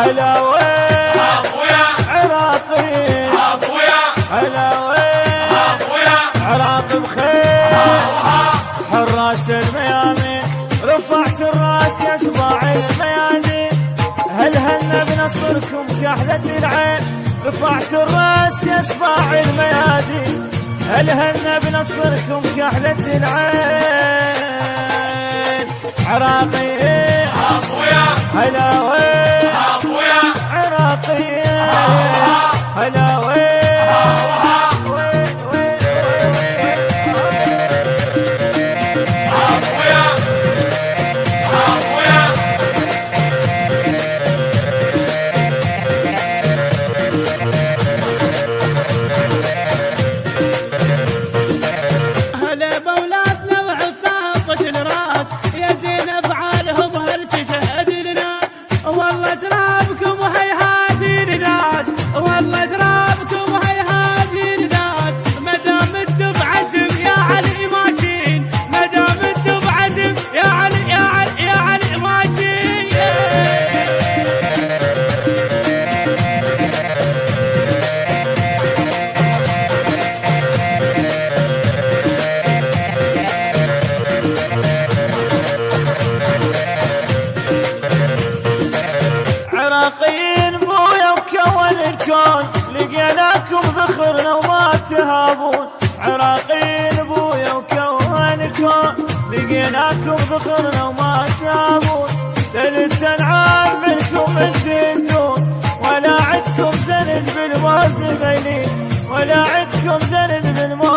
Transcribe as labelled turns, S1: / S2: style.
S1: هلا وين
S2: ابويا
S1: عراقي
S2: ابويا
S1: هلا وين
S2: ابويا
S1: عراق بخير حراس الميامين رفعت الراس يا سباع الميادين هل هن بنصركم كحلة العين رفعت الراس يا سباع الميادين هل هن بنصركم كحلة العين عراقي
S2: ابويا
S1: هلا وين
S2: ابويا
S1: عراقي هلا وين عراقيين بويا وكون الكون لقيناكم ذخرنا وما تهابون عراقيين بويا وكون الكون لقيناكم ذخرنا وما تهابون ثلث انعام منكم انتدون ولا عدكم زند بالموز ميلين ولا عدكم زند بالموز